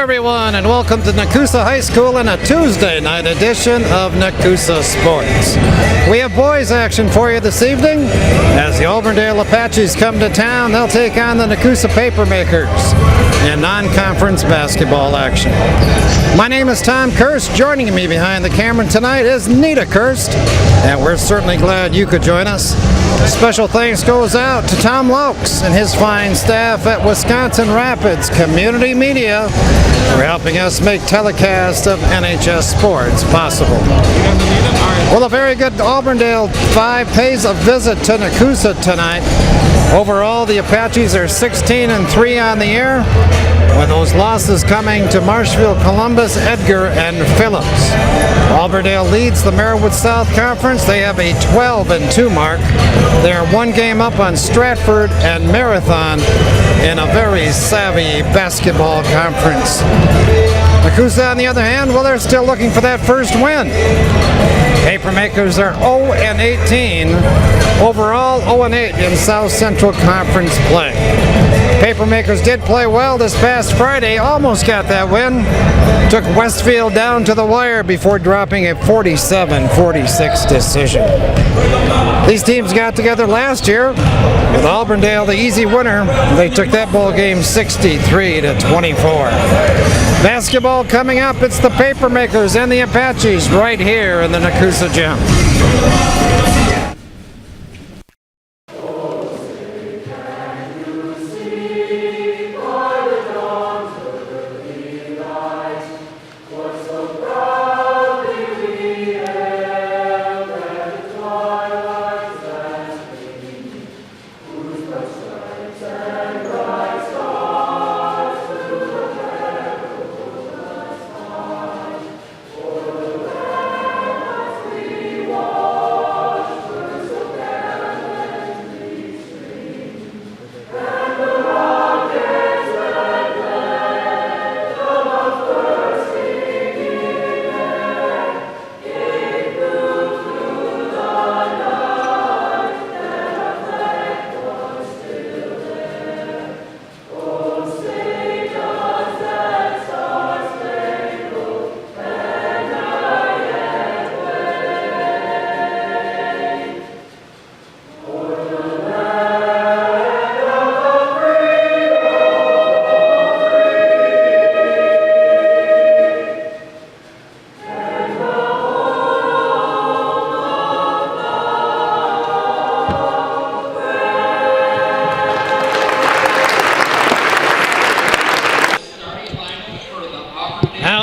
everyone, and welcome to Nekoosa High School and a Tuesday night edition of Nekoosa Sports. We have boys action for you this evening. As the Auburndale Apaches come to town, they'll take on the Nekoosa Papermakers in non-conference basketball action. My name is Tom Kirst. Joining me behind the camera tonight is Nita Kirst, and we're certainly glad you could join us. Special thanks goes out to Tom Laux and his fine staff at Wisconsin Rapids Community Media for helping us make telecast of NHS sports possible. Well, a very good Auburndale 5 pays a visit to Nekoosa tonight. Overall, the Apaches are 16-3 on the year, with those losses coming to Marshfield, Columbus, Edgar, and Phillips. Auburndale leads the Merriwood South Conference. They have a 12-2 mark. They are one game up on Stratford and Marathon in a very savvy basketball conference. Nekoosa, on the other hand, well, they're still looking for that first win. Papermakers are 0-18. Overall, 0-8 in South Central Conference play. Papermakers did play well this past Friday, almost got that win. Took Westfield down to the wire before dropping a 47-46 decision. These teams got together last year, with Auburndale the easy winner. They took that ball game 63-24. Basketball coming up, it's the Papermakers and the Apaches right here in the Nekoosa Gym.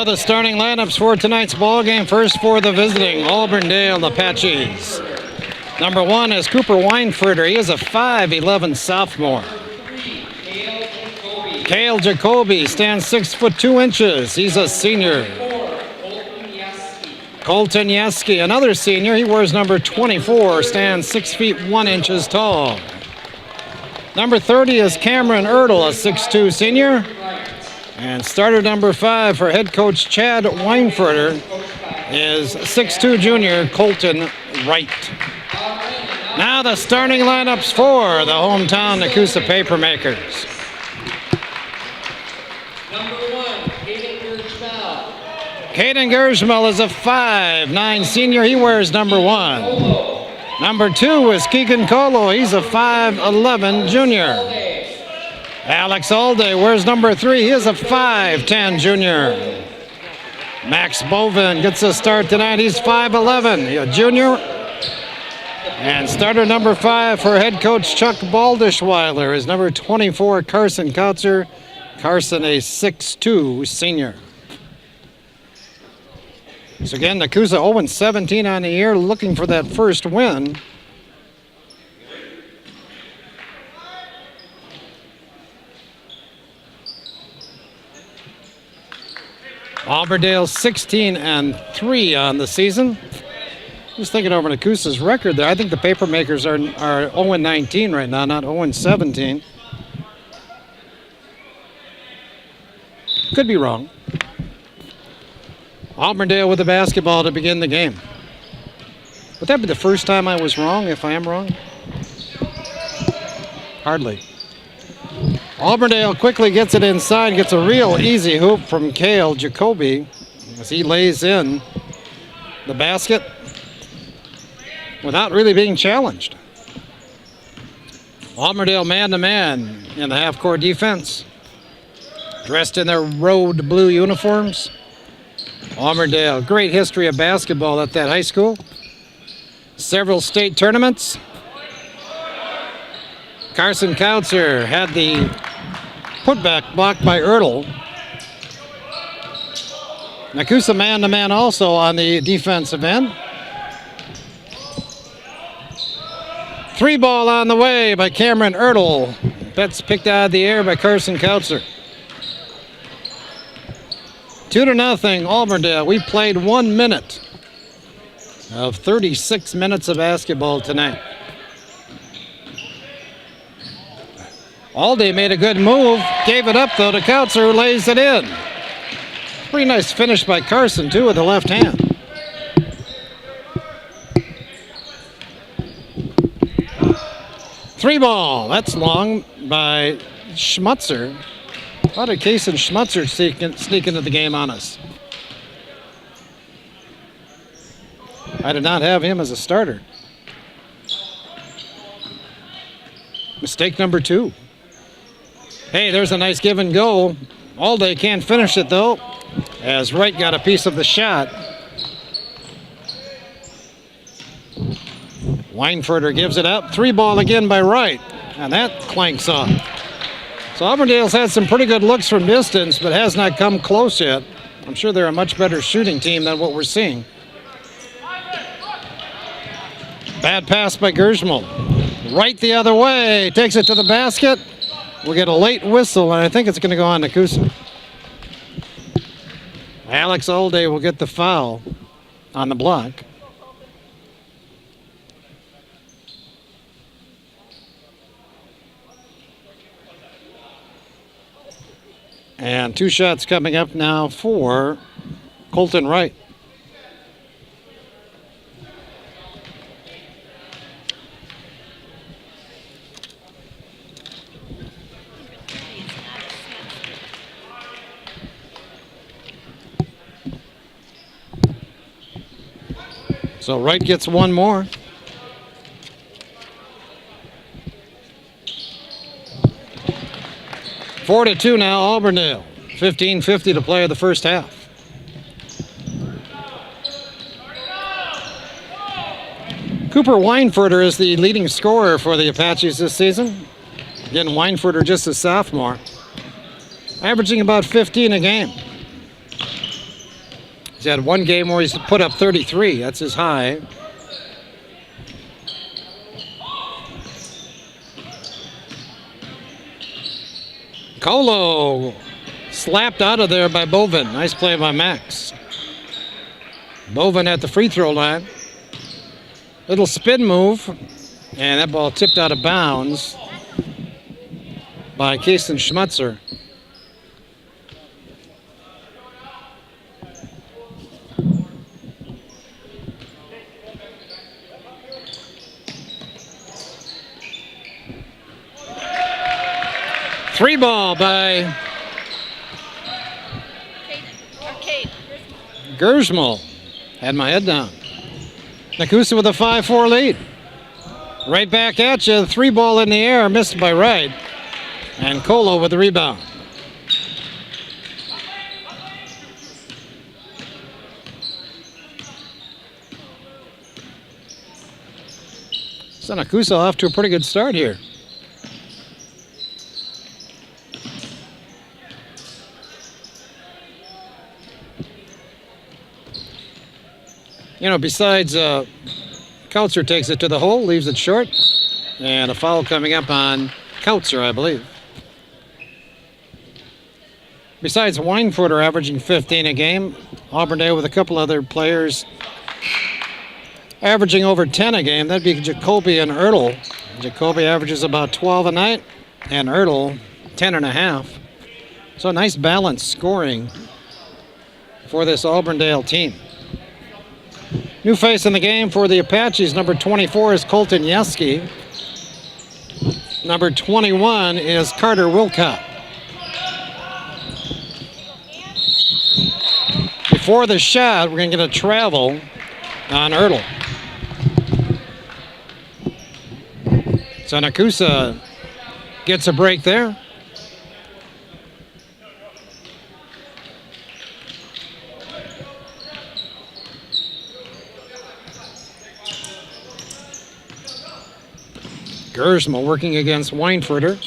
The starting lineups for tonight's ball game. First for the visiting Auburndale Apaches. Number 1 is Cooper Weinfurter. He is a 5'11 sophomore. Cale Jacoby stands 6'2". He's a senior. Colton Yeski, another senior. He wears number 24, stands 6'1" tall. Number 30 is Cameron Ertl, a 6'2 senior. And starter number 5 for head coach Chad Weinfurter is 6'2 junior Colton Wright. Now the starting lineups for the hometown Nekoosa Papermakers. Number 1, Caden Gershmel. Caden Gershmel is a 5'9 senior. He wears number 1. Number 2 is Keegan Colo. He's a 5'11 junior. Alex Alday wears number 3. He is a 5'10 junior. Max Bovin gets a start tonight. He's 5'11, a junior. And starter number 5 for head coach Chuck Baldischweiler is number 24, Carson Kautzer. Carson, a 6'2 senior. So again, Nekoosa 0-17 on the year, looking for that first win. Auburndale 16-3 on the season. Just thinking over Nekoosa's record there. I think the Papermakers are 0-19 right now, not 0-17. Could be wrong. Auburndale with the basketball to begin the game. Would that be the first time I was wrong, if I am wrong? Hardly. Auburndale quickly gets it inside, gets a real easy hoop from Cale Jacoby as he lays in the basket without really being challenged. Auburndale man-to-man in the half-court defense, dressed in their road blue uniforms. Auburndale, great history of basketball at that high school. Several state tournaments. Carson Kautzer had the putback blocked by Ertl. Nekoosa man-to-man also on the defensive end. 3 ball on the way by Cameron Ertl. That's picked out of the air by Carson Kautzer. 2-0 Auburndale. We played 1 minute of 36 minutes of basketball tonight. Alday made a good move, gave it up though to Kautzer, who lays it in. Pretty nice finish by Carson too with the left hand. Three ball, that's long by Schmutzer. How did Case and Schmutzer sneak into the game on us? I did not have him as a starter. Mistake number 2. Hey, there's a nice give and go. Alday can't finish it though, as Wright got a piece of the shot. Weinfurter gives it up. 3 ball again by Wright, and that clanks off. So Auburndale's had some pretty good looks from distance, but has not come close yet. I'm sure they're a much better shooting team than what we're seeing. Bad pass by Gersmal. Right the other way, takes it to the basket. We'll get a late whistle, and I think it's going to go on Nekoosa. Alex Alday will get the foul on the block. And 2 shots coming up now for Colton Wright. So Wright gets 1 more. Four to 2 now, Auburndale. 15:50 to play the first half. Cooper Weinfurter is the leading scorer for the Apaches this season. Again, Weinfurter just a sophomore, averaging about 15 a game. He's had 1 game where he's put up 33. That's his high. Colo slapped out of there by Bovin. Nice play by Max. Bovin at the free throw line. Little spin move, and that ball tipped out of bounds by Kason Schmutzer. Three ball by Gersmal. Had my head down. Nekoosa with a 5-4 lead. Right back at you. 3 ball in the air, missed by Wright. And Colo with the rebound. So Nekoosa off to a pretty good start here. You know, besides Kautzer takes it to the hole, leaves it short, and a foul coming up on Kautzer, I believe. Besides Weinfurter averaging 15 a game, Auburndale with a couple other players averaging over 10 a game. That'd be Jacoby and Ertl. Jacoby averages about 12 a night, and Ertl 10.5. So a nice balanced scoring for this Auburndale team. New face in the game for the Apaches, number 24 is Colton Yeski. Number 21 is Carter Wilcott. Before the shot, we're going to get a travel on Ertl. So Nekoosa gets a break there. Gersma working against Weinfurter.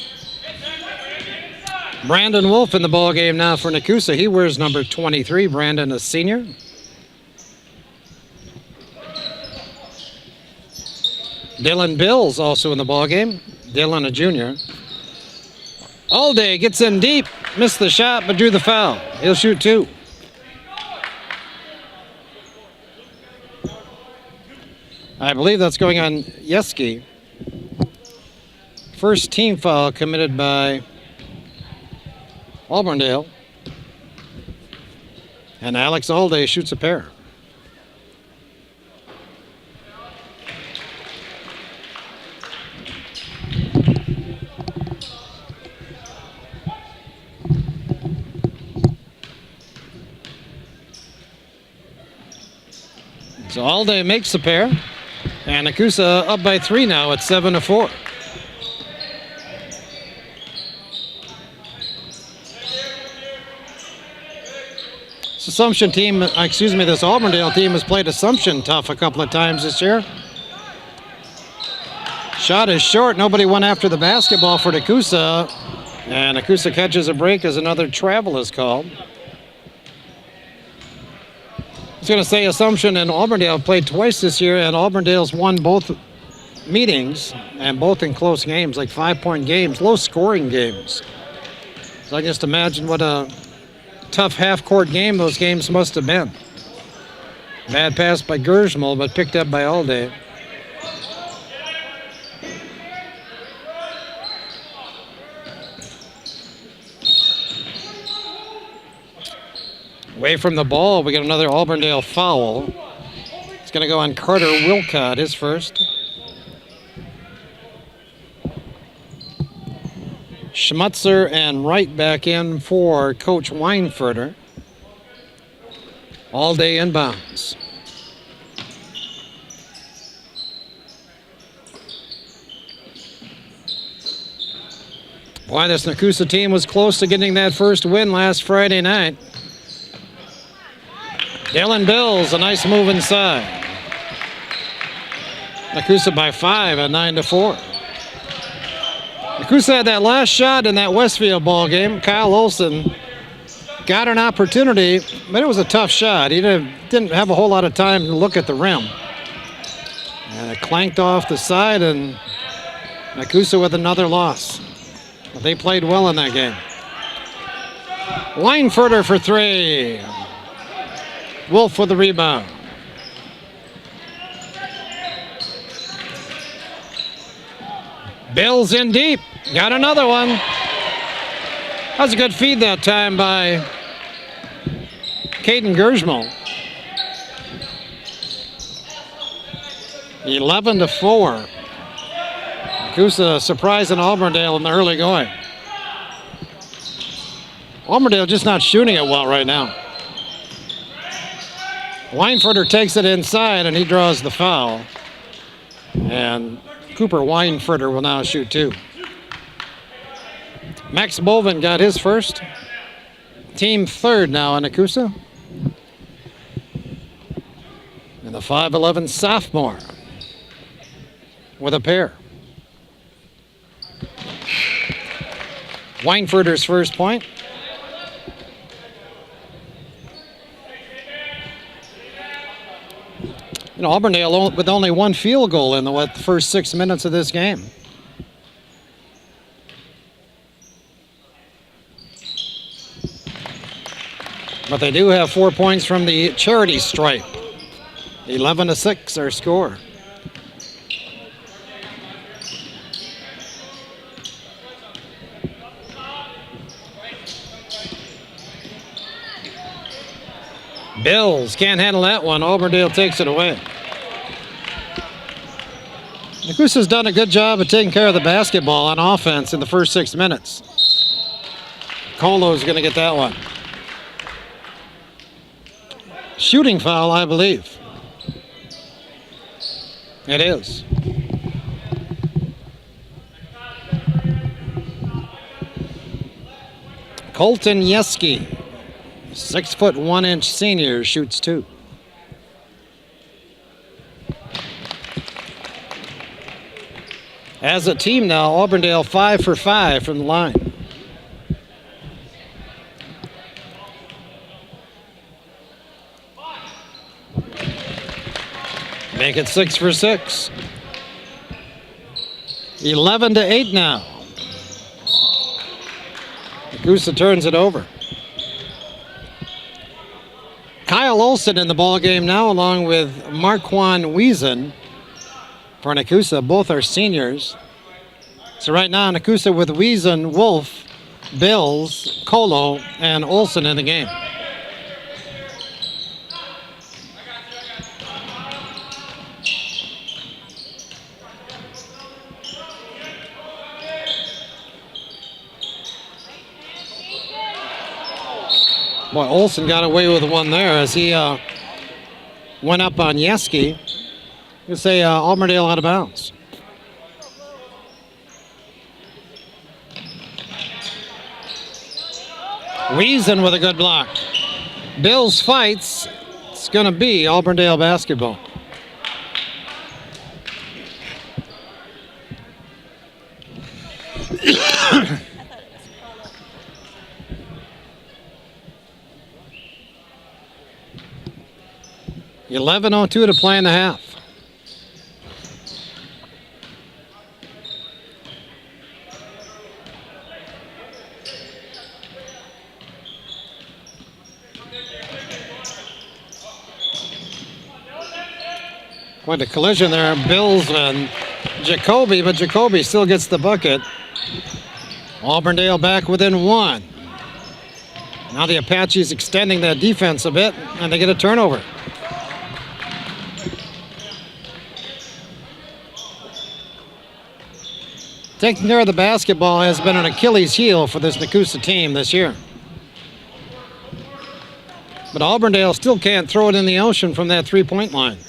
Brandon Wolf in the ball game now for Nekoosa. He wears number 23. Brandon, a senior. Dylan Bills also in the ball game. Dylan, a junior. Allday gets in deep. Missed the shot, but drew the foul. He'll shoot 2. I believe that's going on Yeski. First team foul committed by Auburndale. And Alex Allday shoots a pair. So Allday makes the pair. And Nekoosa up by 3 now at 7-4. Assumption team, this Auburndale team has played Assumption tough a couple of times this year. Shot is short. Nobody went after the basketball for Nekoosa. And Nekoosa catches a break as another travel is called. I was going to say Assumption and Auburndale played twice this year, and Auburndale's won both meetings, and both in close games, like 5-point games, low-scoring games. So I just imagine what a tough half-court game those games must have been. Bad pass by Gersmal, but picked up by Allday. Away from the ball, we got another Auburndale foul. It's going to go on Carter Wilcott, his first. Schmutzer and Wright back in for Coach Weinfurter. Allday inbounds. Boy, this Nekoosa team was close to getting that first win last Friday night. Dylan Bills, a nice move inside. Nekoosa by 5 at 9-4. Nekoosa had that last shot in that Westfield ball game. Kyle Olson got an opportunity, but it was a tough shot. He didn't have a whole lot of time to look at the rim. And it clanked off the side, and Nekoosa with another loss. But they played well in that game. Weinfurter for 3. Wolf with the rebound. Bills in deep. Got another one. That was a good feed that time by Caden Gersmal. 11-4. Nekoosa surprising Auburndale in the early going. Auburndale just not shooting it well right now. Weinfurter takes it inside and he draws the foul. And Cooper Weinfurter will now shoot 2. Max Bolvin got his first. Team third now on Nekoosa. And the 5'11" sophomore with a pair. Weinfurter's first point. You know, Auburndale with only 1 field goal in the first 6 minutes of this game. But they do have 4 points from the charity stripe. 11-6 our score. Bills can't handle that one. Auburndale takes it away. Nekoosa's done a good job of taking care of the basketball on offense in the first 6 minutes. Colo's going to get that one. Shooting foul, I believe. It is. Colton Yeski, 6'1" senior, shoots 2. As a team now, Auburndale 5 for 5 from the line. Make it 6 for 6. 11-8 now. Nekoosa turns it over. Kyle Olson in the ball game now, along with Marquand Wiesen for Nekoosa. Both are seniors. So right now, Nekoosa with Wiesen, Wolf, Bills, Colo, and Olson in the game. Boy, Olson got away with one there as he went up on Yeski. You say Auburndale out of bounds. Wiesen with a good block. Bills fights. It's going to be Auburndale basketball. $11:02 to play in the half. Quite a collision there, Bills and Jacoby, but Jacoby still gets the bucket. Auburndale back within 1. Now the Apaches extending that defense a bit, and they get a turnover. Taking care of the basketball has been an Achilles heel for this Nekoosa team this year. But Auburndale still can't throw it in the ocean from that three-point line.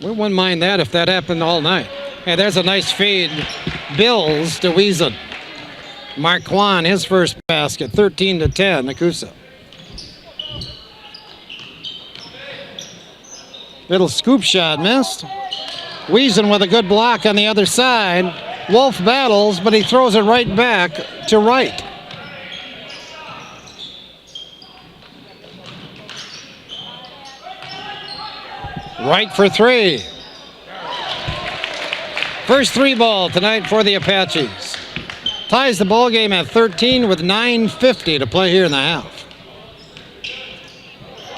We wouldn't mind that if that happened all night. Hey, there's a nice feed. Bills to Wiesen. Marquand, his first basket, 13-10, Nekoosa. Little scoop shot missed. Wiesen with a good block on the other side. Wolf battles, but he throws it right back to Wright. Wright for 3. First 3 ball tonight for the Apaches. Ties the ball game at 13 with 9:50 to play here in the half.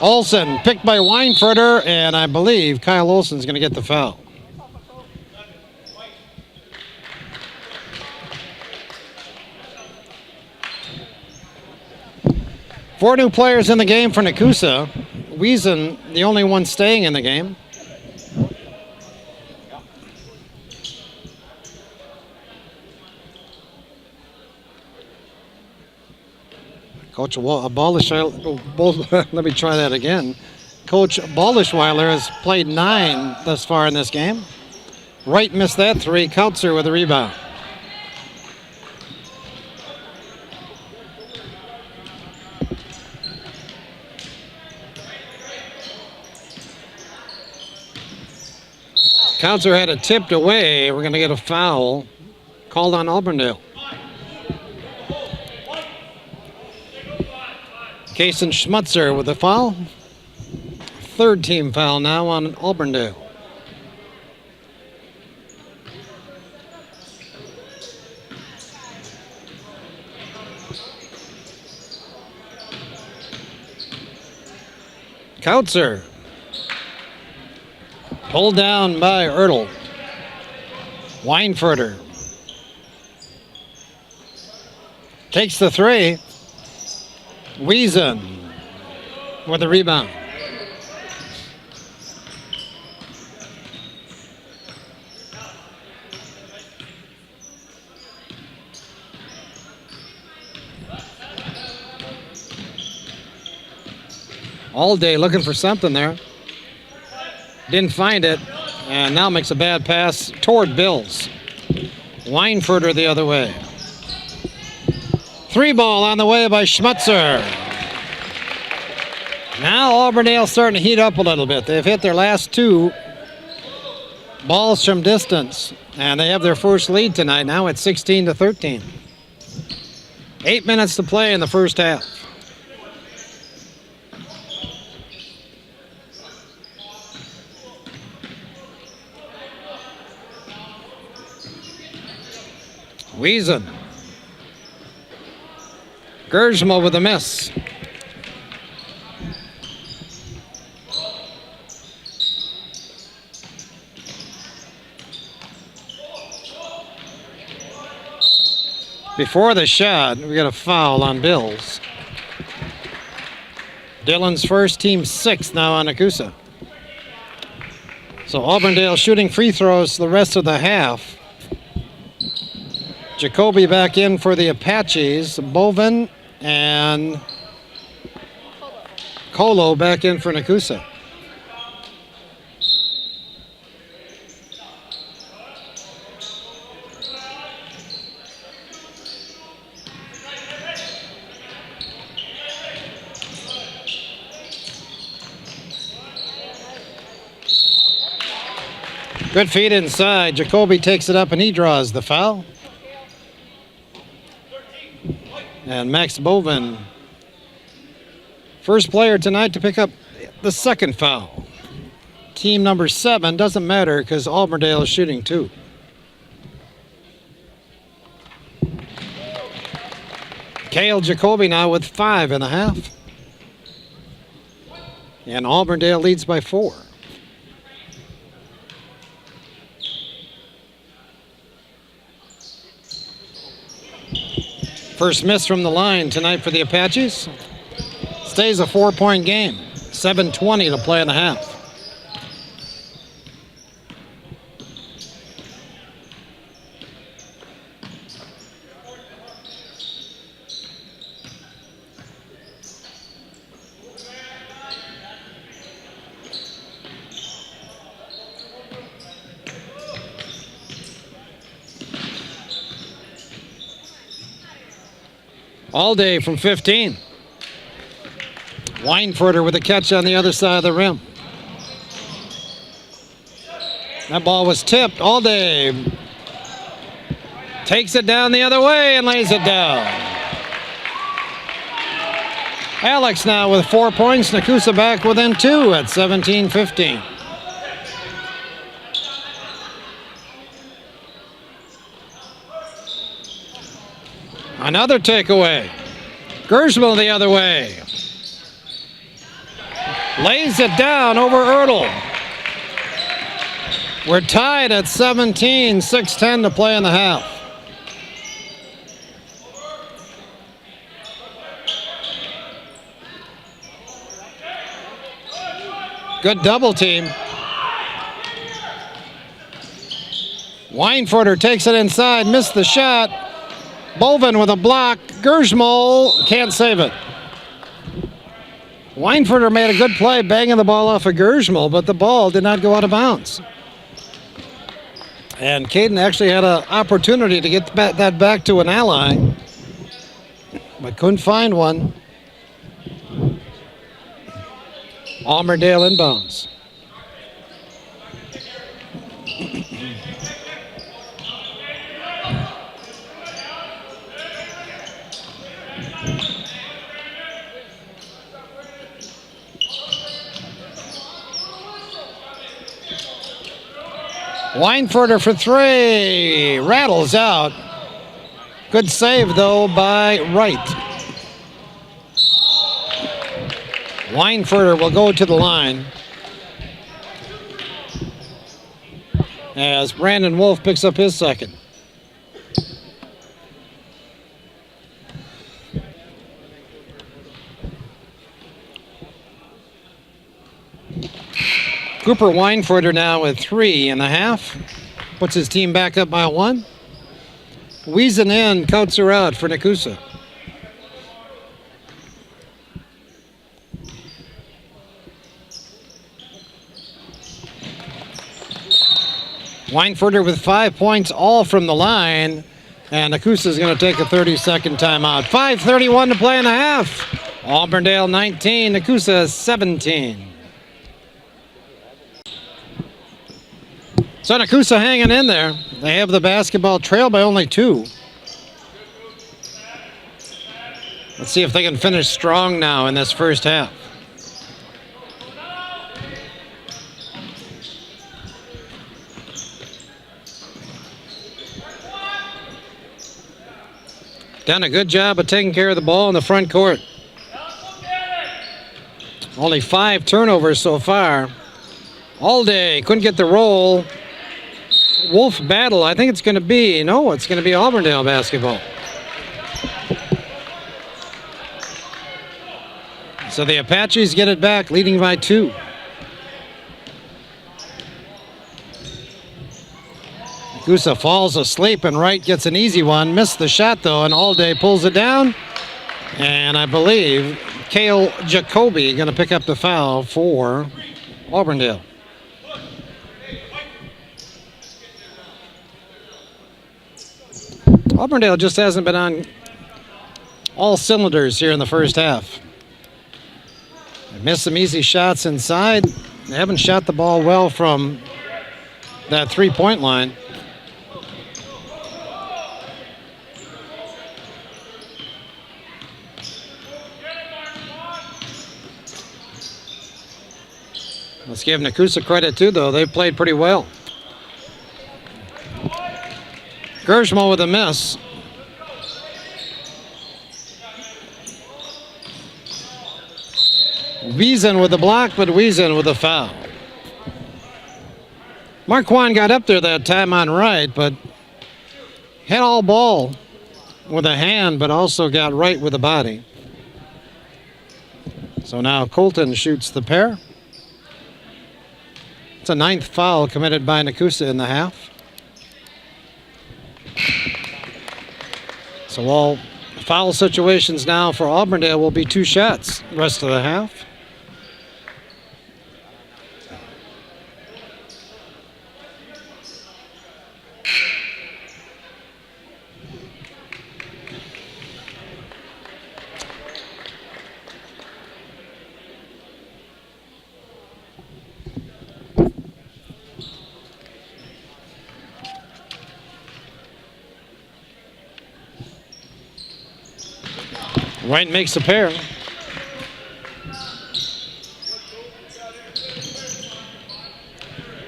Olson picked by Weinfurter, and I believe Kyle Olson's going to get the foul. Four new players in the game for Nekoosa. Wiesen, the only one staying in the game. Coach let me try that again. Coach Baldischweiler has played 9 thus far in this game. Wright missed that 3. Kautzer with a rebound. Kautzer had it tipped away. We're going to get a foul called on Auburndale. Kason Schmutzer with a foul. 3rd team foul now on Auburndale. Kautzer. Pulled down by Ertl. Weinfurter. Takes the 3. Wiesen. with the rebound. All day looking for something there. Didn't find it, and now makes a bad pass toward Bills. Weinfurter the other way. 3 ball on the way by Schmutzer. Now Auburndale starting to heat up a little bit. They've hit their last 2 balls from distance, and they have their first lead tonight. Now it's 16-13. 8 minutes to play in the first half. Wiesen. Gersma with a miss. Before the shot, we got a foul on Bills. Dillon's first, team 6th now on Nekoosa. So Auburndale shooting free throws the rest of the half. Jacoby back in for the Apaches. Bovin and Colo back in for Nekoosa. Good feed inside. Jacoby takes it up and he draws the foul. And Max Bovin, first player tonight to pick up the second foul. Team number 7, doesn't matter because Auburndale is shooting 2. Cale Jacoby now with 5.5. And Auburndale leads by 4. First miss from the line tonight for the Apaches. Stays a 4-point game. 7:20 to play in the half. All day from 15. Weinfurter with a catch on the other side of the rim. That ball was tipped. All day takes it down the other way and lays it down. Alex now with 4 points. Nekoosa back within 2 at 17-15. Another takeaway. Gersma the other way. Lays it down over Ertl. We're tied at 17, 6:10 to play in the half. Good double team. Weinfurter takes it inside, missed the shot. Bovin with a block. Gersma can't save it. Weinfurter made a good play banging the ball off of Gersma, but the ball did not go out of bounds. And Caden actually had an opportunity to get that back to an ally, but couldn't find one. Auburndale inbounds. Weinfurter for 3. Rattles out. Good save, though, by Wright. Weinfurter will go to the line as Brandon Wolf picks up his second. Cooper Weinfurter now with 3.5. Puts his team back up by 1. Wiesen in, Kautzer out for Nekoosa. Weinfurter with 5 points, all from the line. And Nekoosa is going to take a 30-second timeout. 5:31 to play in the half. Auburndale 19, Nekoosa 17. So Nekoosa hanging in there. They have the basketball trail by only 2. Let's see if they can finish strong now in this first half. Done a good job of taking care of the ball in the front court. Only 5 turnovers so far. All day, couldn't get the roll. Wolf battle, I think it's going to be, no, it's going to be Auburndale basketball. So the Apaches get it back, leading by 2. Nekoosa falls asleep, and Wright gets an easy one. Missed the shot, though, and All Day pulls it down. And I believe Cale Jacoby going to pick up the foul for Auburndale. Auburndale just hasn't been on all cylinders here in the first half. They missed some easy shots inside. They haven't shot the ball well from that three-point line. Let's give Nekoosa credit too, though. They played pretty well. Gershmo with a miss. Wiesen with the block, but Wiesen with a foul. Marquand got up there that time on Wright, but had all ball with a hand, but also got Wright with the body. So now Colton shoots the pair. It's a 9th foul committed by Nekoosa in the half. So all foul situations now for Auburndale will be 2 shots the rest of the half. Wright makes a pair. You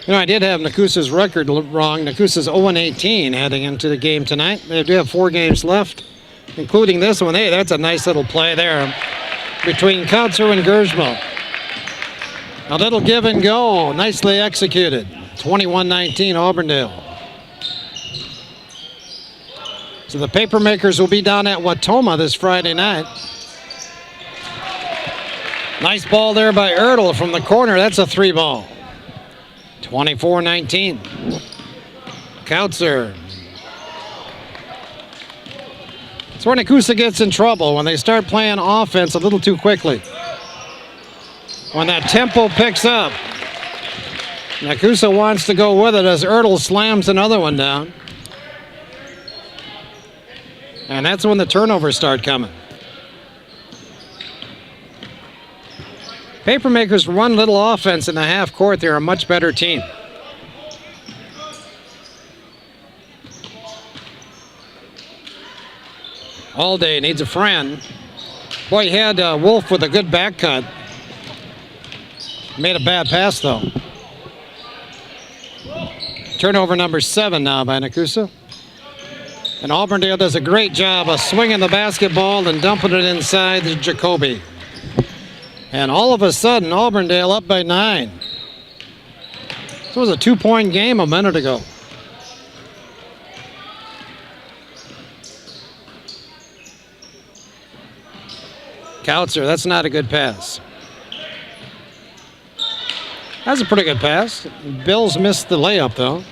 know, I did have Nekoosa's record wrong. Nekoosa's 0-18 heading into the game tonight. They do have 4 games left, including this one. Hey, that's a nice little play there between Kautzer and Gershmo. A little give and go, nicely executed. 21-19 Auburndale. So the Papermakers will be down at Watoma this Friday night. Nice ball there by Ertl from the corner. That's a 3 ball. 24-19. Kautzer. That's where Nekoosa gets in trouble, when they start playing offense a little too quickly. When that tempo picks up, Nekoosa wants to go with it as Ertl slams another one down. And that's when the turnovers start coming. Papermakers run little offense in the half court. They're a much better team. All Day needs a friend. Boy, he had Wolf with a good back cut. Made a bad pass, though. Turnover number 7 now by Nekoosa. And Auburndale does a great job of swinging the basketball and dumping it inside to Jacoby. And all of a sudden, Auburndale up by 9. This was a 2-point game a minute ago. Kautzer, that's not a good pass. That's a pretty good pass. Bills missed the layup, though.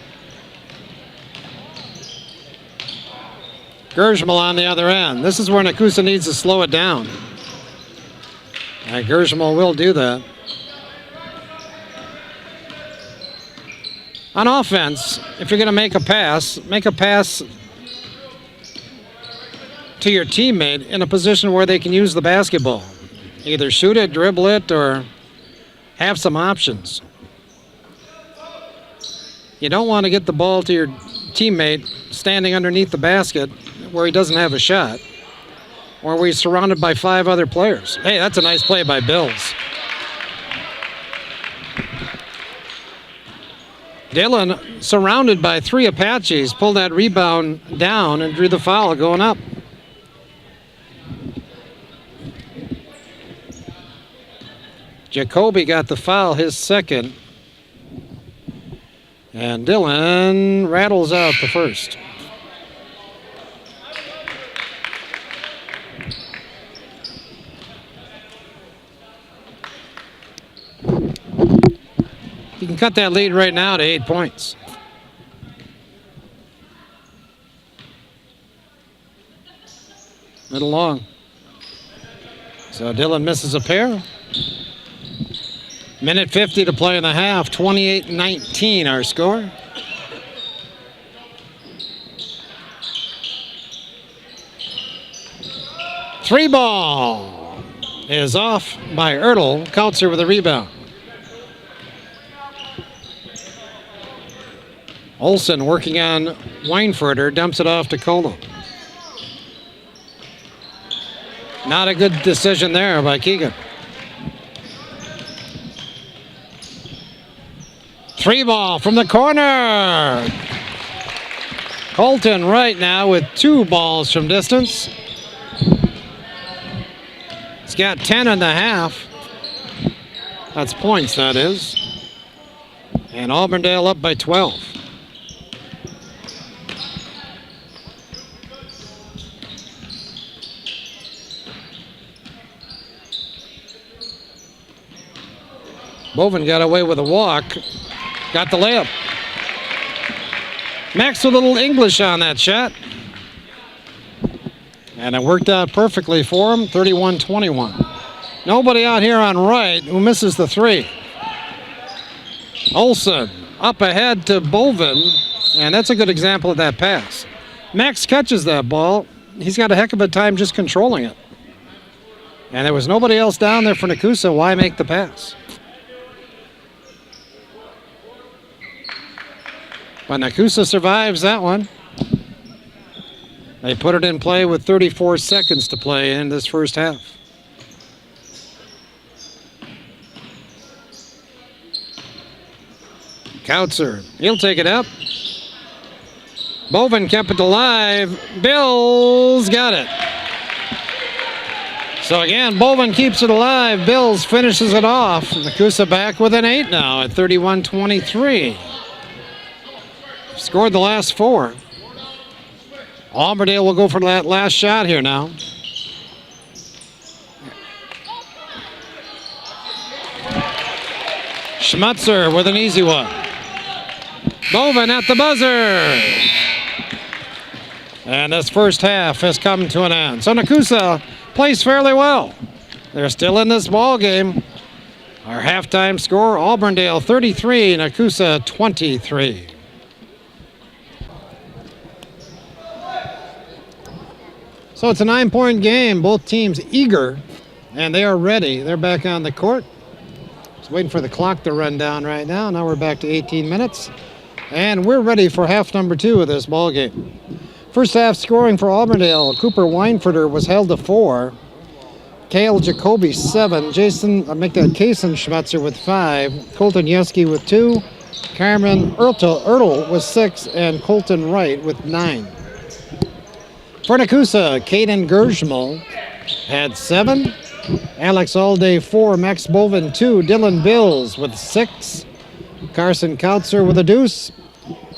Gershmal on the other end. This is where Nekoosa needs to slow it down. And Gershmal will do that. On offense, if you're going to make a pass to your teammate in a position where they can use the basketball. Either shoot it, dribble it, or have some options. You don't want to get the ball to your teammate standing underneath the basket where he doesn't have a shot, or where he's surrounded by 5 other players. Hey, that's a nice play by Bills. Dylan, surrounded by 3 Apaches, pulled that rebound down and drew the foul going up. Jacoby got the foul, his second. And Dylan rattles out the first. You can cut that lead right now to 8 points. Little long. So Dylan misses a pair. Minute 50 to play in the half. 28-19 our score. Three ball is off by Ertl. Kautzer with a rebound. Olsen working on Weinfurter, dumps it off to Colo. Not a good decision there by Keegan. Three ball from the corner. Colton right now with 2 balls from distance. He's got 10 and a half. That's points, that is. And Auburndale up by 12. Boven got away with a walk. Got the layup. Max with a little English on that shot. And it worked out perfectly for him, 31-21. Nobody out here on right who misses the 3. Olsen up ahead to Boven, and that's a good example of that pass. Max catches that ball. He's got a heck of a time just controlling it. And there was nobody else down there for Nekoosa. Why make the pass? But Nekoosa survives that one. They put it in play with 34 seconds to play in this first half. Kautzer, he'll take it up. Boven kept it alive. Bills got it. So again, Boven keeps it alive. Bills finishes it off. Nekoosa back with an 8 now at 31-23. Scored the last 4. Auburndale will go for that last shot here now. Schmutzer with an easy one. Boven at the buzzer. And this first half has come to an end. So Nekoosa plays fairly well. They're still in this ball game. Our halftime score, Auburndale 33, Nekoosa 23. So it's a 9-point game. Both teams eager, and they are ready. They're back on the court. Just waiting for the clock to run down right now. Now we're back to 18 minutes. And we're ready for half number 2 of this ball game. First half scoring for Auburndale. Cooper Weinfurter was held to 4. Cale Jacoby 7. Kaysen Schmutzer with 5. Colton Yeski with 2. Carmen Ertl with 6. And Colton Wright with 9. For Nekoosa, Caden Gershmal had 7. Alex Alday 4. Max Boven 2. Dylan Bills with 6. Carson Kautzer with a deuce.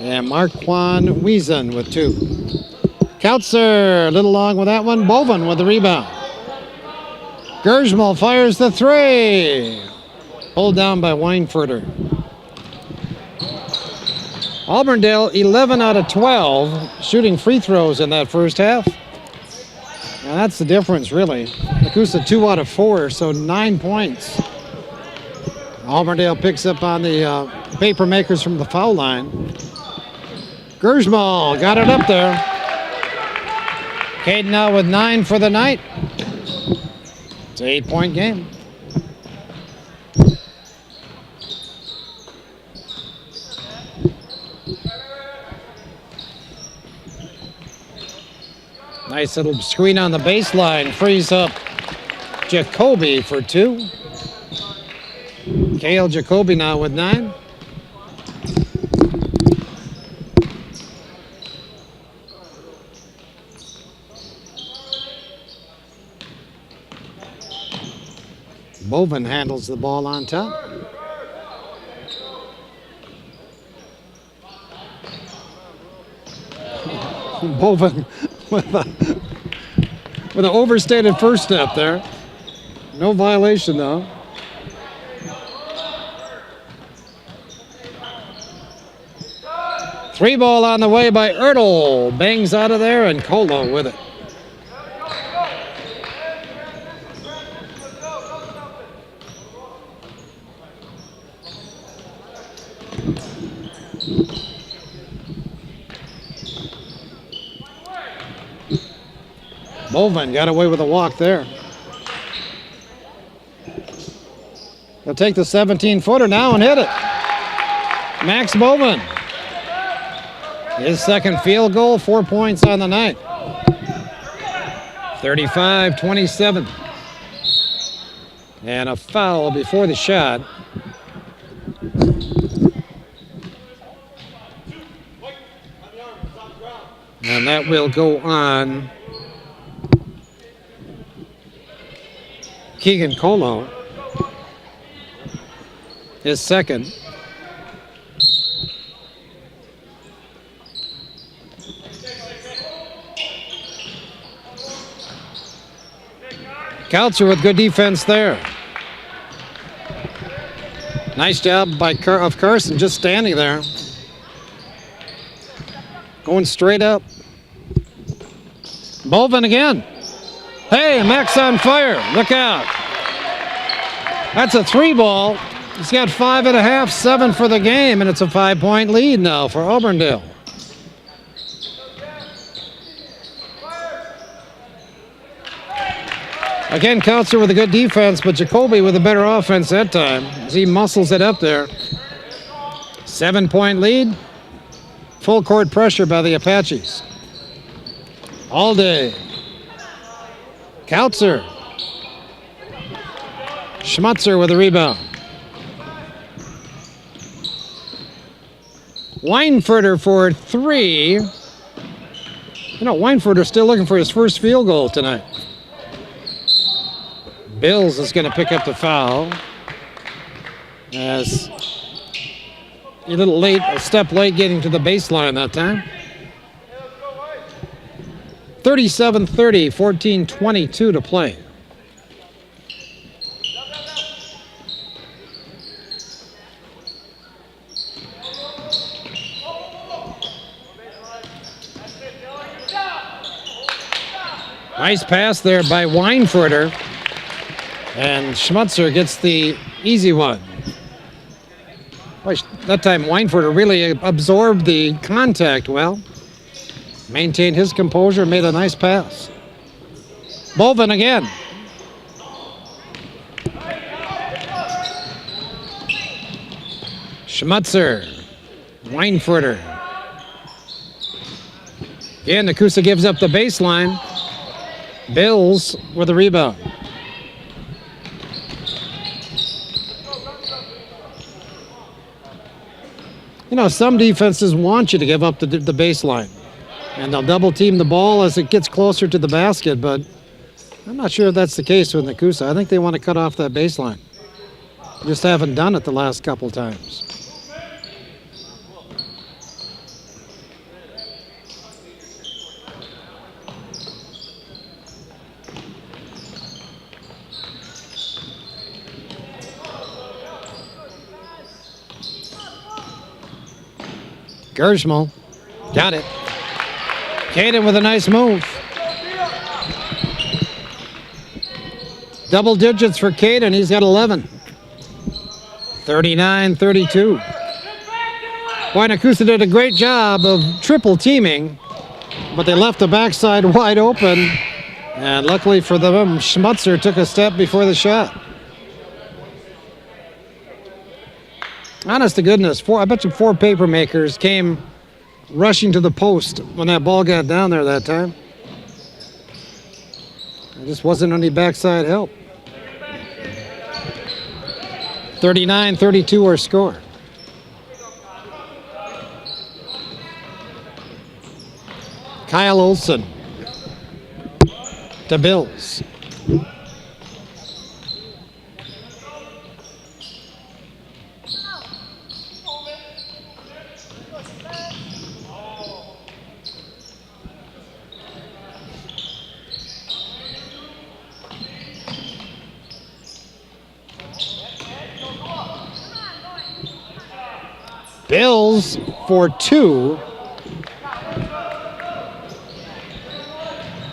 And Marquand Wiesen with 2. Kautzer a little long with that one. Boven with the rebound. Gershmal fires the 3. Pulled down by Weinfurter. Auburndale 11 out of 12 shooting free throws in that first half. Now that's the difference, really. Nekoosa 2 out of 4, so 9 points. Auburndale picks up on the paper makers from the foul line. Gersmal got it up there. Caden now with 9 for the night. It's an 8-point game. Nice little screen on the baseline. Frees up Jacoby for 2. Kale Jacoby now with 9. Bovin handles the ball on top. Bovin with an overstated first step there. No violation though. Three ball on the way by Ertl. Bangs out of there and Colo with it. Bovin got away with a walk there. He'll take the 17-footer now and hit it. Max Bovin. His second field goal, 4 points on the night. 35-27. And a foul before the shot. And that will go on Keegan Colo, his second. Coucher with good defense there. Nice job by Carson, just standing there. Going straight up. Bovin again. Hey, Max on fire. Look out. That's a 3-ball. He's got 5.5, 7 for the game, and it's a 5-point lead now for Auburndale. Again, Coucher with a good defense, but Jacoby with a better offense that time as he muscles it up there. 7-point lead. Full court pressure by the Apaches. All day. Coucher. Schmutzer with a rebound. Weinfurter for 3. You know, Weinfurter's still looking for his first field goal tonight. Bills is going to pick up the foul. As a little late, a step late getting to the baseline that time. 37-30, 14-22 to play. Nice pass there by Weinfurter. And Schmutzer gets the easy one. That time Weinfurter really absorbed the contact well. Maintained his composure, made a nice pass. Bovin again. Schmutzer. Weinfurter. Again, Nekoosa gives up the baseline. Bills with a rebound. You know, some defenses want you to give up the baseline. And they'll double team the ball as it gets closer to the basket, but I'm not sure if that's the case with Nekoosa. I think they want to cut off that baseline. Just haven't done it the last couple times. Gershmal got it. Caden with a nice move. Double digits for Caden. He's got 11. 39-32. Boy, Nekoosa did a great job of triple teaming, but they left the backside wide open. And luckily for them, Schmutzer took a step before the shot. Honest to goodness, I bet you 4 paper makers came rushing to the post when that ball got down there that time. There just wasn't any backside help. 39-32 our score. Kyle Olson to Bills. Bills for 2.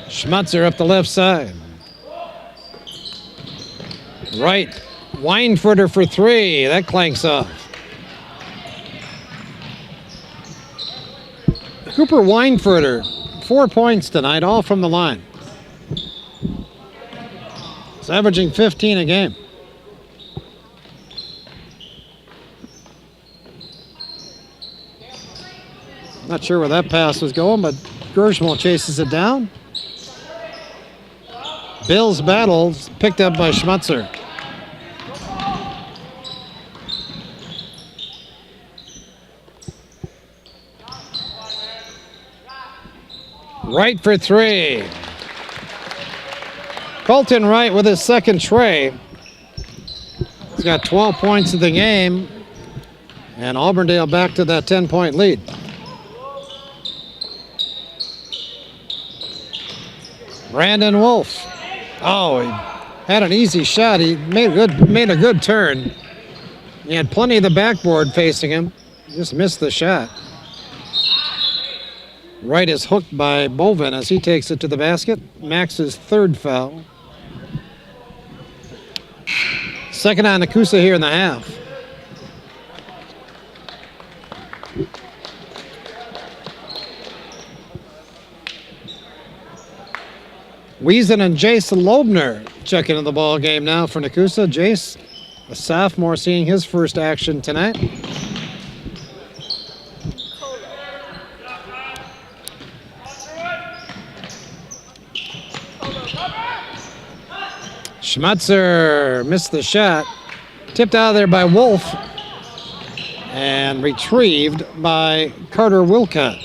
Schmutzer up the left side. Right. Weinfurter for 3. That clanks off. Cooper Weinfurter, 4 points tonight, all from the line. He's averaging 15 a game. Not sure where that pass was going, but Gershmal chases it down. Bill's battle picked up by Schmutzer. Wright for 3. Colton Wright with his second tray. He's got 12 points in the game, and Auburndale back to that 10-point lead. Brandon Wolf. Oh, he had an easy shot. He made a good turn. He had plenty of the backboard facing him. Just missed the shot. Wright is hooked by Bovin as he takes it to the basket. Max's 3rd foul. Second on Nekoosa here in the half. Wiesen and Jason Loebner check into the ball game now for Nekoosa. Jace, a sophomore, seeing his first action tonight. Schmutzer missed the shot. Tipped out of there by Wolf and retrieved by Carter Wilcott.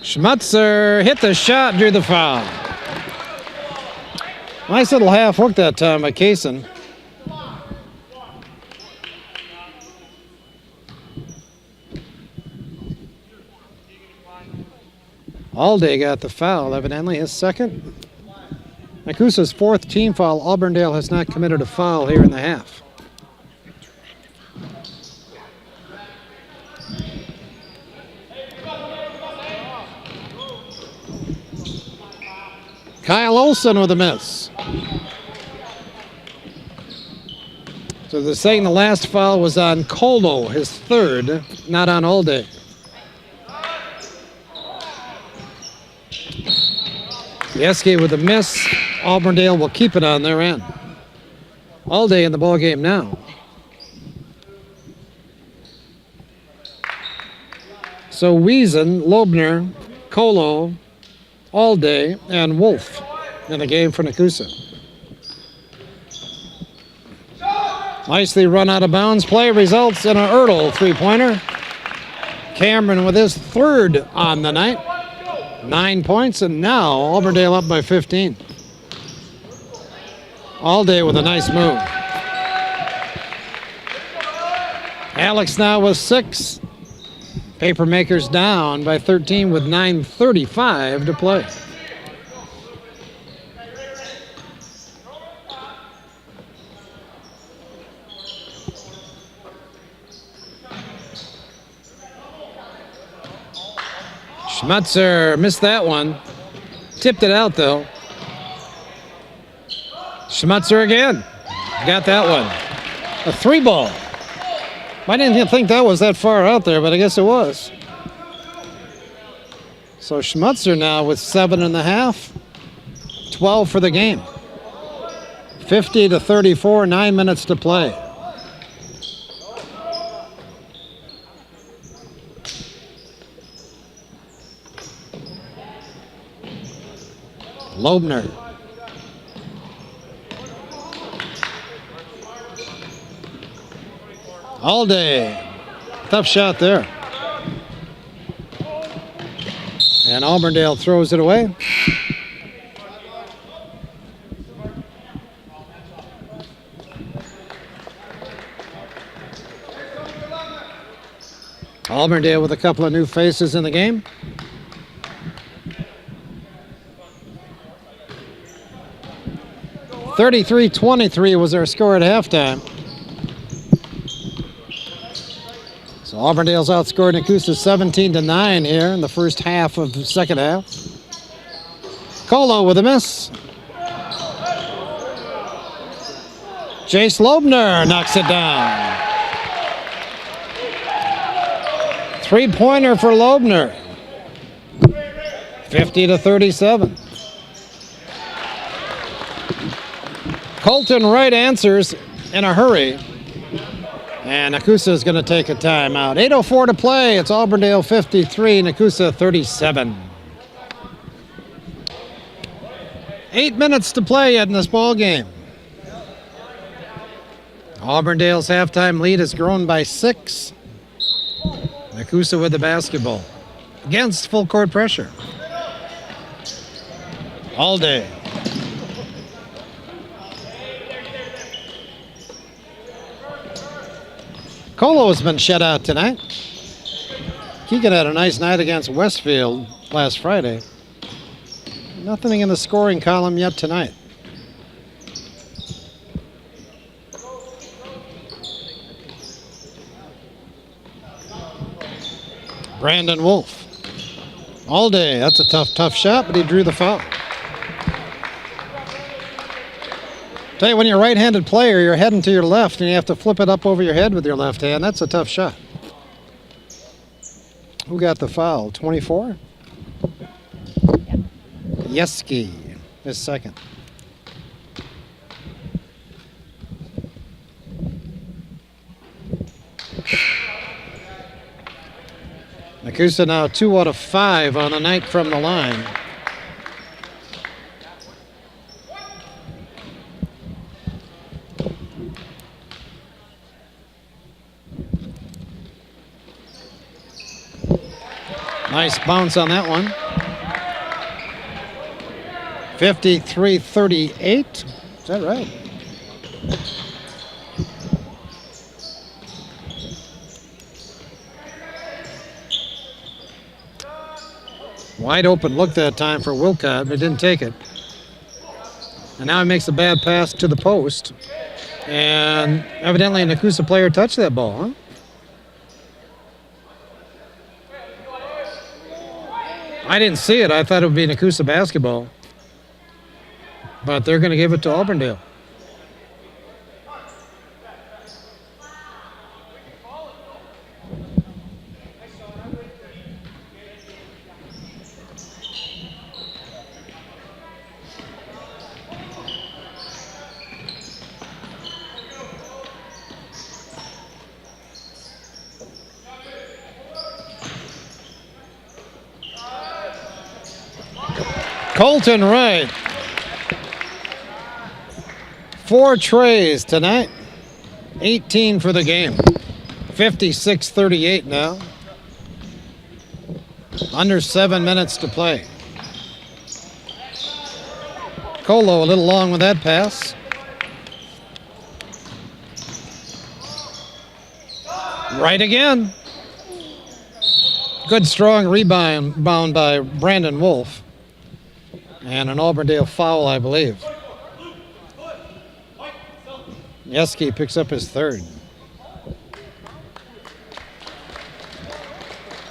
Schmutzer hit the shot, drew the foul. Nice little half hook that time by Kaysen. Alday got the foul, evidently his second. Nekoosa's 4th team foul. Auburndale has not committed a foul here in the half. Kyle Olson with a miss. So they're saying the last foul was on Colo, his 3rd, not on Alday. Yeske with a miss. Auburndale will keep it on their end. Alday in the ball game now. So Wiesen, Loebner, Colo, Alday, and Wolf in the game for Nekoosa. Nicely run out of bounds play results in an Ertl 3-pointer. Cameron with his 3rd on the night. 9 points, and now Auburndale up by 15. Alday with a nice move. Alex now with 6. Papermakers down by 13 with 9:35 to play. Schmutzer missed that one. Tipped it out, though. Schmutzer again. Got that one. A 3-ball. I didn't think that was that far out there, but I guess it was. So Schmutzer now with 7.5. 12 for the game. 50-34, 9 minutes to play. Loebner. All day. Tough shot there. And Auburndale throws it away. Auburndale with a couple of new faces in the game. (33-23) was our score at halftime. So Auburndale's outscored Nekoosa 17-9 here in the first half of the second half. Colo with a miss. Jace Loebner knocks it down. 3-pointer for Loebner. 50-37. Colton Wright answers in a hurry. And Nekoosa is going to take a timeout. 8:04 to play. It's Auburndale 53, Nekoosa 37. 8 minutes to play in this ball game. Auburndale's halftime lead has grown by 6. Nekoosa with the basketball. Against full court pressure. All day. Colo's been shut out tonight. Keegan had a nice night against Westfield last Friday. Nothing in the scoring column yet tonight. Brandon Wolf. All day. That's a tough shot, but he drew the foul. Tell you, when you're a right-handed player, you're heading to your left, and you have to flip it up over your head with your left hand. That's a tough shot. Who got the foul? 24? Yeski is second. Nekoosa now 2 out of 5 on the night from the line. Nice bounce on that one. 53-38. Is that right? Wide open look that time for Wilcott, but didn't take it. And now he makes a bad pass to the post. And evidently a Nekoosa player touched that ball, huh? I didn't see it. I thought it would be Nekoosa basketball. But they're going to give it to Auburndale. Colton Wright. 4 trays tonight. 18 for the game. 56-38 now. Under 7 minutes to play. Colo a little long with that pass. Right again. Good strong rebound by Brandon Wolf. And an Auburndale foul, I believe. Yeski picks up his third.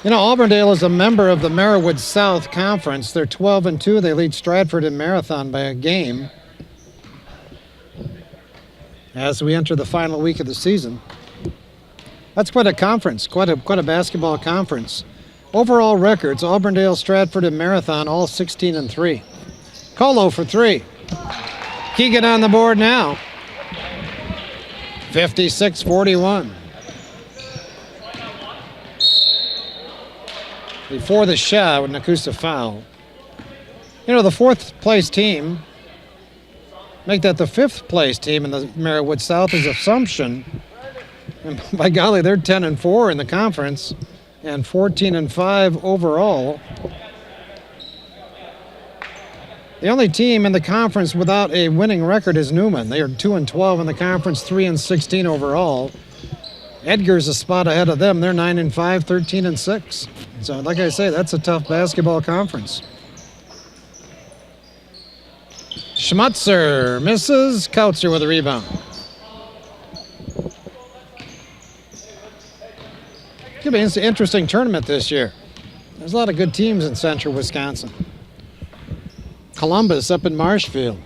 You know, Auburndale is a member of the Merriwood South Conference. They're 12-2. They lead Stratford in marathon by a game as we enter the final week of the season. That's quite a conference, quite a basketball conference. Overall records, Auburndale, Stratford, and Marathon all 16-3. Colo for three. Keegan on the board now. 56-41. Before the shot with Nekoosa foul. You know, the fourth place team, make that the fifth place team in the Merriwood South is Assumption. And by golly, they're 10-4 in the conference and 14-5 overall. The only team in the conference without a winning record is Newman. They are 2-12 in the conference, 3-16 overall. Edgar's a spot ahead of them. They're 9-5, 13-6. So, like I say, that's a tough basketball conference. Schmutzer misses. Kautzer with a rebound. Could be an interesting tournament this year. There's a lot of good teams in central Wisconsin. Columbus up in Marshfield.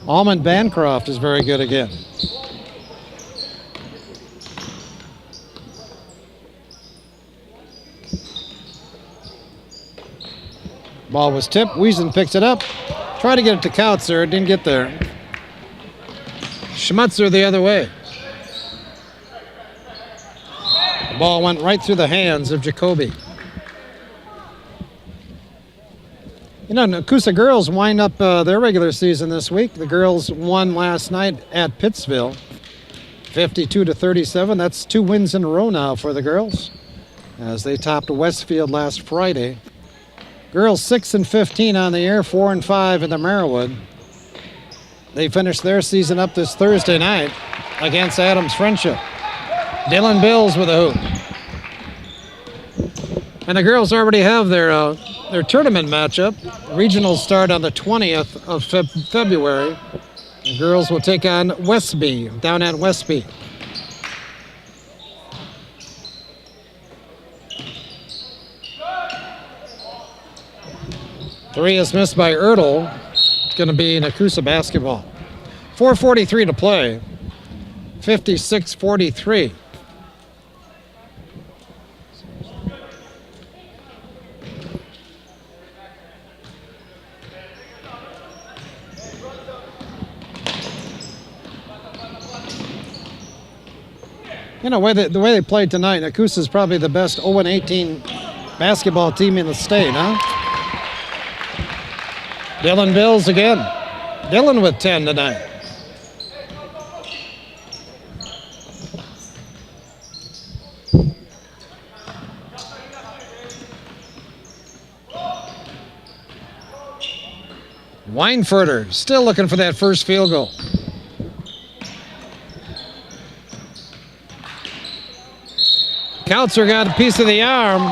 Almond Bancroft is very good again. Ball was tipped. Wiesen picks it up. Tried to get it to Kautzer. It didn't get there. Schmutzer the other way. The ball went right through the hands of Jacoby. You know, Nekoosa girls wind up their regular season this week. The girls won last night at Pittsville, 52-37. That's 2 wins in a row now for the girls, as they topped Westfield last Friday. Girls 6-15 on the year, 4-5 in the Merriwood. They finished their season up this Thursday night against Adams Friendship. Dylan Bills with a hoop. And the girls already have their tournament matchup. Regionals start on the 20th of February. The girls will take on Westby, down at Westby. Three is missed by Ertl. It's going to be Nekoosa basketball. 4:43 to play. 56-43. You know, the way they played tonight, Nekoosa is probably the best 0-18 basketball team in the state, huh? Dylan Bills again. Dylan with 10 tonight. Weinfurter still looking for that first field goal. Kautzer got a piece of the arm,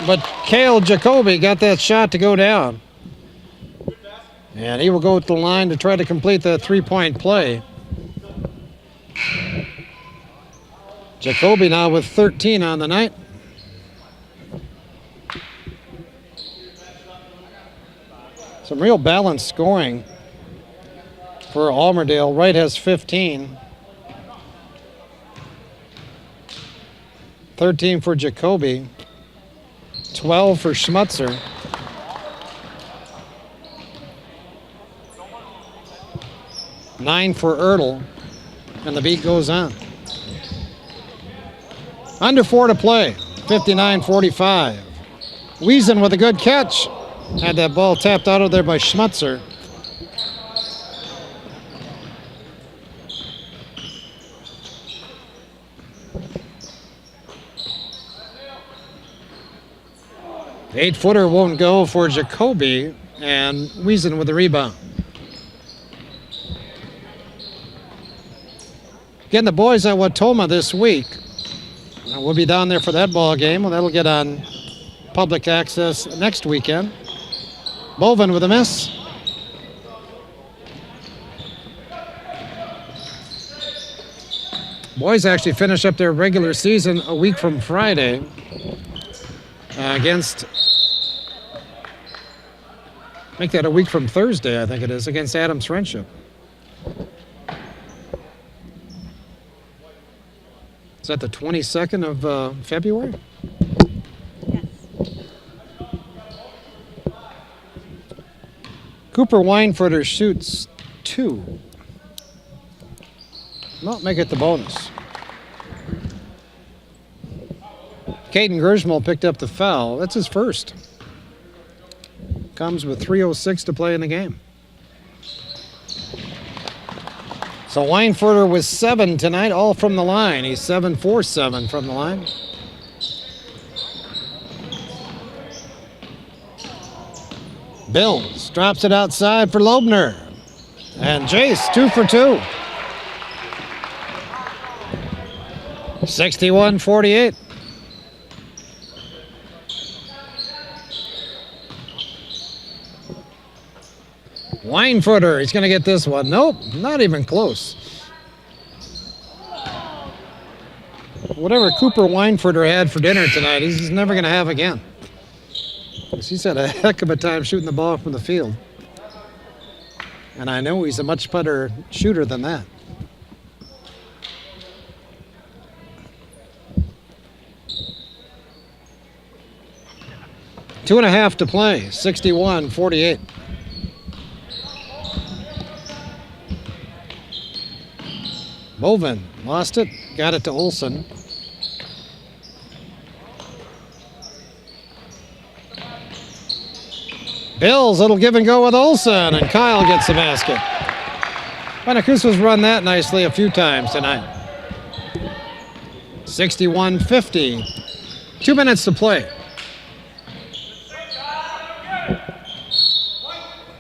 but Cale Jacoby got that shot to go down. And he will go to the line to try to complete the three-point play. Jacoby now with 13 on the night. Some real balanced scoring for Auburndale. Wright has 15. 13 for Jacoby. 12 for Schmutzer. Nine for Ertl, and the beat goes on. Under 4 to play, 59-45. Wiesen with a good catch. Had that ball tapped out of there by Schmutzer. The 8-footer won't go for Jacoby, and Wiesen with the rebound. Again, the boys at Watoma this week. We'll be down there for that ball game. Well, that'll get on public access next weekend. Bovin with a miss. Boys actually finish up their regular season a week from Friday. against, make that a week from Thursday, I think it is, against Adams Friendship. Is that the 22nd of February? Yes. Cooper Weinfurter shoots 2. Well, make it the bonus. Caden Gersmal picked up the foul. That's his first. Comes with 3:06 to play in the game. So Weinfurter was 7 tonight, all from the line. He's 7 for 7 from the line. Bills drops it outside for Loebner. And Jace, 2 for 2. 61-48. Weinfurter, he's going to get this one. Nope, not even close. Whatever Cooper Weinfurter had for dinner tonight, he's never going to have again. He's had a heck of a time shooting the ball from the field. And I know he's a much better shooter than that. Two and a half to play, 61-48. Bovin lost it, got it to Olsen. Bills, it'll give and go with Olsen, and Kyle gets the basket. Nekoosa's run that nicely a few times tonight. 61-50. 2 minutes to play.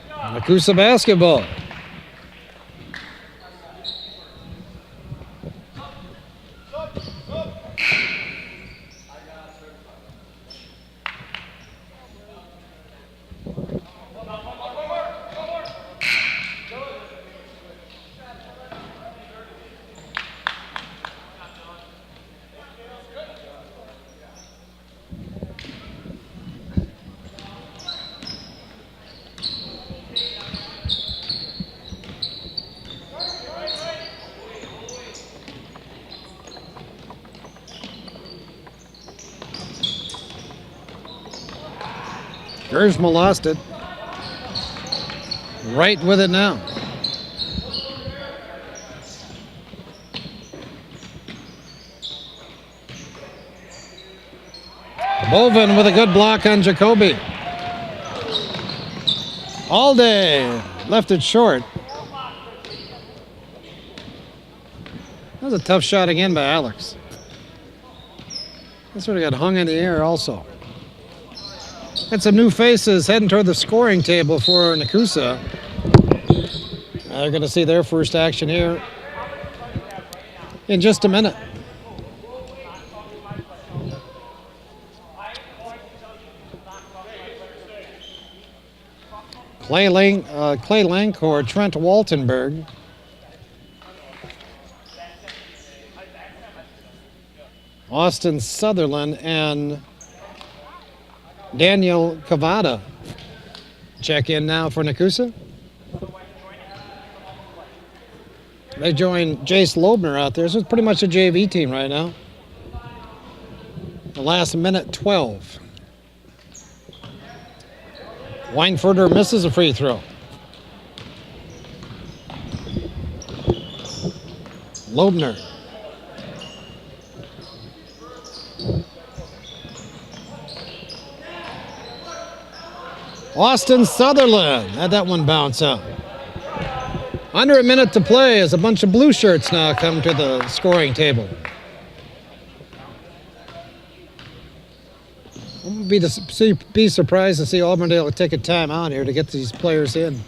Nekoosa basketball. Gersmal lost it. Right with it now. Bovin with a good block on Jacoby. All day. Left it short. That was a tough shot again by Alex. That sort of got hung in the air also. Got some new faces heading toward the scoring table for Nekoosa. They're going to see their first action here in just a minute. Clay Lankor, Trent Waltenberg. Austin Sutherland and Daniel Cavada check in now for Nekoosa. They join Jace Loebner out there, so it's pretty much a JV team right now. The last minute 12. Weinfurter misses a free throw. Loebner. Austin Sutherland had that one bounce out. Under a minute to play as a bunch of blue shirts now come to the scoring table. I wouldn't be surprised to see Auburndale take a time out here to get these players in.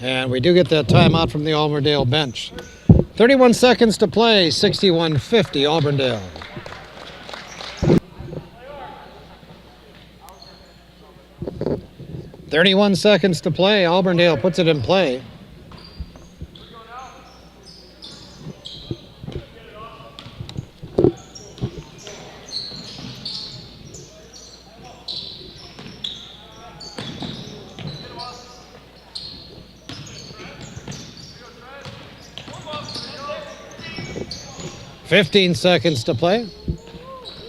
And we do get that timeout from the Auburndale bench. 31 seconds to play, 61-50 Auburndale. .31 seconds to play. Auburndale puts it in play. 15 seconds to play.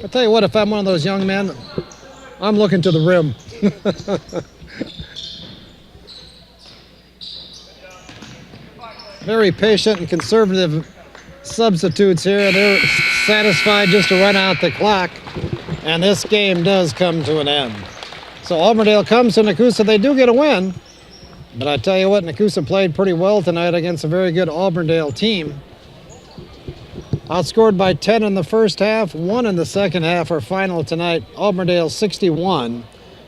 I tell you what, if I'm one of those young men, I'm looking to the rim. Very patient and conservative substitutes here. They're satisfied just to run out the clock. And this game does come to an end. So Auburndale comes to Nekoosa. They do get a win. But I tell you what, Nekoosa played pretty well tonight against a very good Auburndale team. Outscored by 10 in the first half, 1 in the second half. Our final tonight, Auburndale 61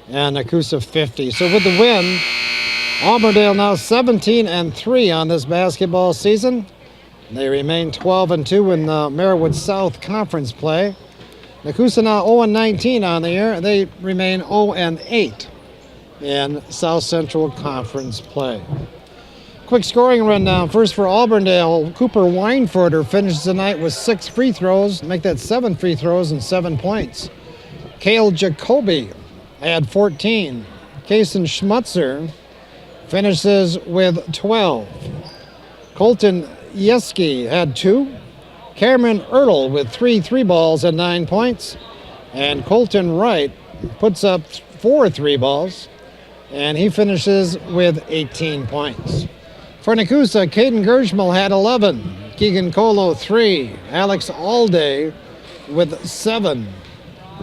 and Nekoosa 50. So with the win, Auburndale now 17-3 on this basketball season. They remain 12-2 in the Merriwood South Conference play. Nekoosa now 0-19 on the year. They remain 0-8 in South Central Conference play. Quick scoring rundown. First for Auburndale, Cooper Weinfurter finishes the night with 6 free throws. Make that 7 free throws and 7 points. Cale Jacoby had 14. Kason Schmutzer finishes with 12. Colton Yeski had 2. Cameron Ertl with 3 3-balls and 9 points. And Colton Wright puts up 4 3-balls, and he finishes with 18 points. For Nekoosa, Caden Gershmal had 11. Keegan Colo 3. Alex Alday with 7.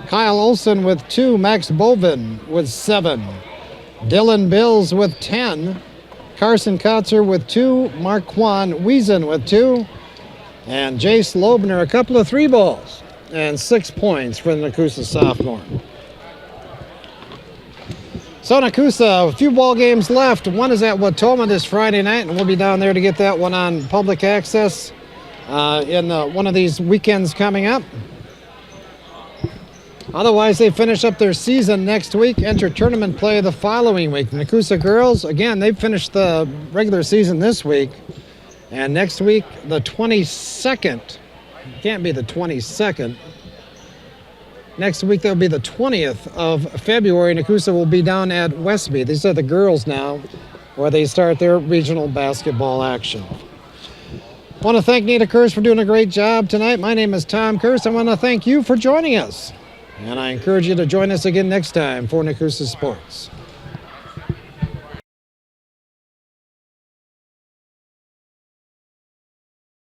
Kyle Olson with 2. Max Bovin with 7. Dylan Bills with 10. Carson Kotzer with 2. Marquand Wiesen with 2. And Jace Lobner, a couple of 3-balls and 6 points for the Nekoosa sophomore. So Nekoosa, a few ball games left. One is at Watoma this Friday night, and we'll be down there to get that one on public access in one of these weekends coming up. Otherwise, they finish up their season next week, enter tournament play the following week. The Nekoosa girls, again, they finished the regular season this week. And next week, the 22nd, can't be the 22nd. Next week, that'll be the 20th of February. Nekoosa will be down at Westby. These are the girls now, where they start their regional basketball action. I want to thank Nita Kirst for doing a great job tonight. My name is Tom Kirst. I want to thank you for joining us. And I encourage you to join us again next time for Nekoosa Sports.